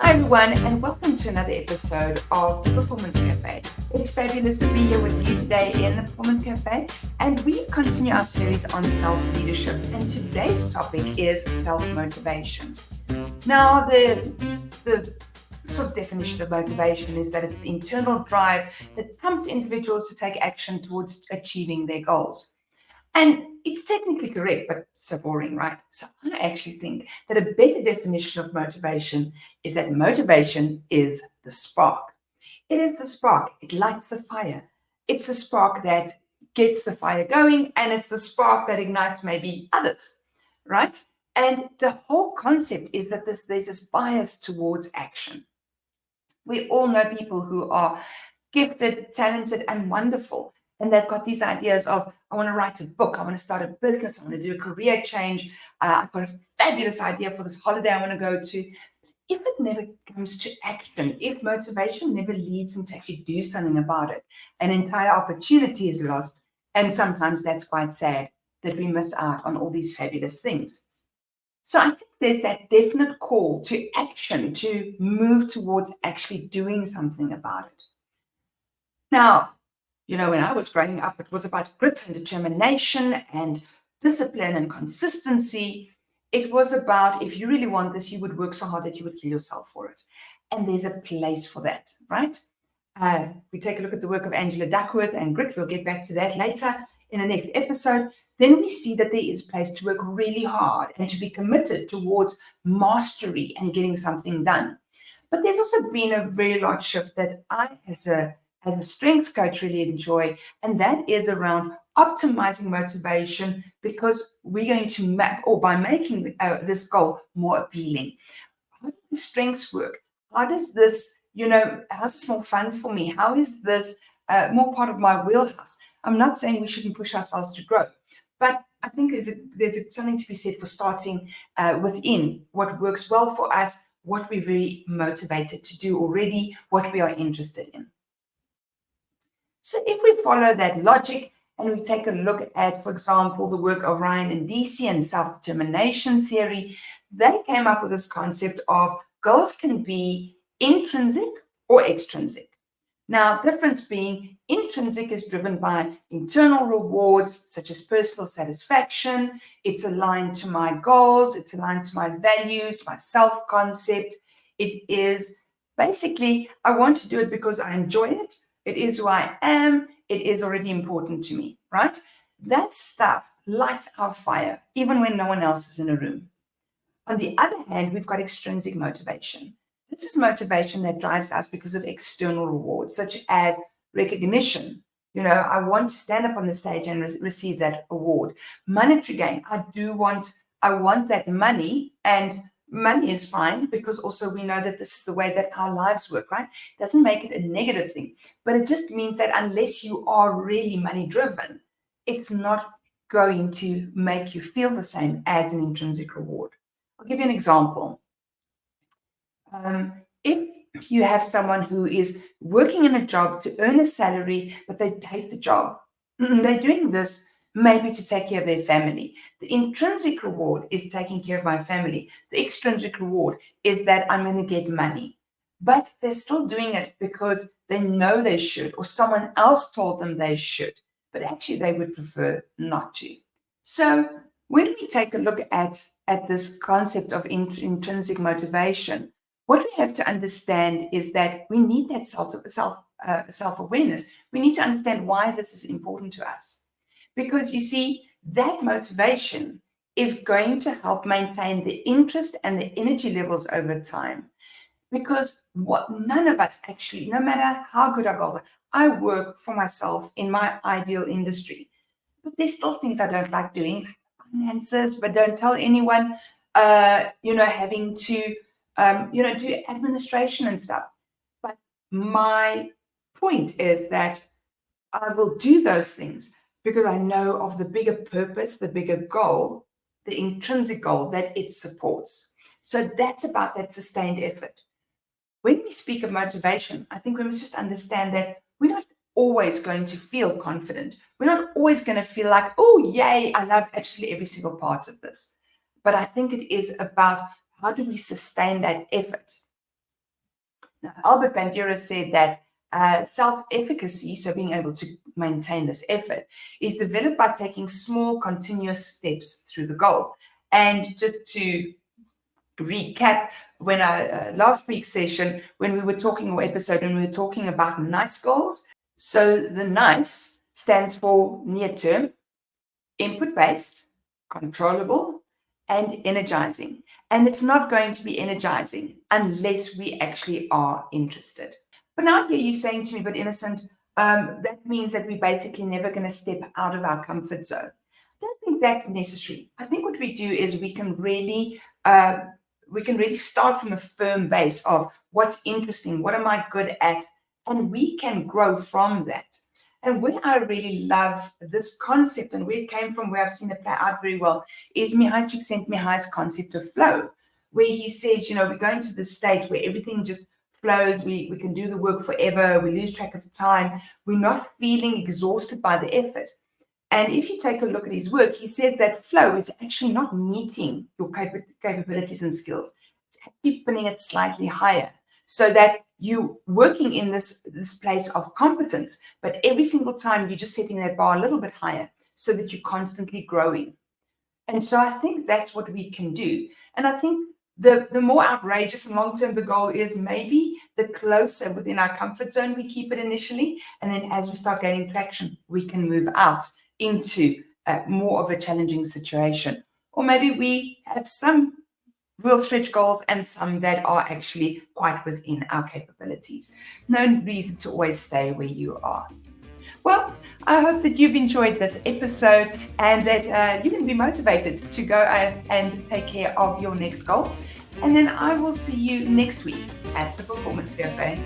Hi everyone, and welcome to another episode of the Performance Cafe. It's fabulous to be here with you today in the Performance Cafe, and we continue our series on self-leadership. And today's topic is self-motivation. Now, the sort of definition of motivation is that it's the internal drive that prompts individuals to take action towards achieving their goals. And it's technically correct, but so boring, right? So I actually think that a better definition of motivation is that motivation is the spark. It is the spark. It lights the fire. It's the spark that gets the fire going, and it's the spark that ignites maybe others, right? And the whole concept is that there's this bias towards action. We all know people who are gifted, talented, and wonderful. And they've got these ideas of, I want to write a book, I want to start a business, I want to do a career change, I've got a fabulous idea for this holiday I want to go to. If it never comes to action, if motivation never leads them to actually do something about it, an entire opportunity is lost. And sometimes that's quite sad that we miss out on all these fabulous things. So I think there's that definite call to action, to move towards actually doing something about it. Now, when I was growing up, it was about grit and determination and discipline and consistency. It was about if you really want this, you would work so hard that you would kill yourself for it. And there's a place for that, right? We take a look at the work of Angela Duckworth and grit. We'll get back to that later in the next episode. Then we see that there is place to work really hard and to be committed towards mastery and getting something done. But there's also been a very large shift that I, as a strengths coach, really enjoy, and that is around optimizing motivation because we're going to map, or by making this goal more appealing. How do the strengths work? How does this, how's this more fun for me? How is this more part of my wheelhouse? I'm not saying we shouldn't push ourselves to grow, but I think there's something to be said for starting within what works well for us, what we're very motivated to do already, what we are interested in. So if we follow that logic and we take a look at, for example, the work of Ryan and Deasy and self-determination theory, they came up with this concept of goals can be intrinsic or extrinsic. Now, difference being intrinsic is driven by internal rewards, such as personal satisfaction. It's aligned to my goals. It's aligned to my values, my self-concept. It is basically, I want to do it because I enjoy it. It is who I am. It is already important to me, right? That stuff lights our fire, even when no one else is in a room. On the other hand, we've got extrinsic motivation. This is motivation that drives us because of external rewards, such as recognition. I want to stand up on the stage and receive that award. Monetary gain. I want that money, and money is fine because also we know that this is the way that our lives work, right? It doesn't make it a negative thing, but it just means that unless you are really money driven, it's not going to make you feel the same as an intrinsic reward. I'll give you an example. If you have someone who is working in a job to earn a salary, but they hate the job, they're doing this maybe to take care of their family. The intrinsic reward is taking care of my family. The extrinsic reward is that I'm going to get money. But they're still doing it because they know they should, or someone else told them they should. But actually, they would prefer not to. So when we take a look at this concept of intrinsic motivation, what we have to understand is that we need that self-awareness. We need to understand why this is important to us. Because you see, that motivation is going to help maintain the interest and the energy levels over time. Because none of us actually, no matter how good our goals are, I work for myself in my ideal industry. But there's still things I don't like doing, like finances, but don't tell anyone, having to, do administration and stuff. But my point is that I will do those things because I know of the bigger purpose, the bigger goal, the intrinsic goal that it supports. So that's about that sustained effort. When we speak of motivation, I think we must just understand that we're not always going to feel confident. We're not always going to feel like, oh, yay, I love absolutely every single part of this. But I think it is about how do we sustain that effort? Now, Albert Bandura said that self-efficacy, so being able to maintain this effort, is developed by taking small, continuous steps through the goal. And just to recap, when I last week's session, when we were talking, or episode, when we were talking about NICE goals, so the NICE stands for near term, input-based, controllable, and energizing. And it's not going to be energizing unless we actually are interested. But now I hear you saying to me, but Innocent, that means that we're basically never going to step out of our comfort zone. I don't think that's necessary. I think what we do is we can really start from a firm base of what's interesting, what am I good at, and we can grow from that. And where I really love this concept and where it came from, where I've seen it play out very well, is Mihai Csikszentmihalyi's concept of flow, where he says, we're going to this state where everything just flows, we can do the work forever, we lose track of time, we're not feeling exhausted by the effort. And if you take a look at his work, he says that flow is actually not meeting your capabilities and skills. It's actually putting it slightly higher so that you're working in this place of competence, but every single time you're just setting that bar a little bit higher so that you're constantly growing. And so I think that's what we can do. And I think the more outrageous and long-term the goal is, maybe the closer within our comfort zone we keep it initially. And then as we start gaining traction, we can move out into more of a challenging situation. Or maybe we have some real stretch goals and some that are actually quite within our capabilities. No reason to always stay where you are. Well, I hope that you've enjoyed this episode and that you can be motivated to go and take care of your next goal. And then I will see you next week at the Performance Cafe.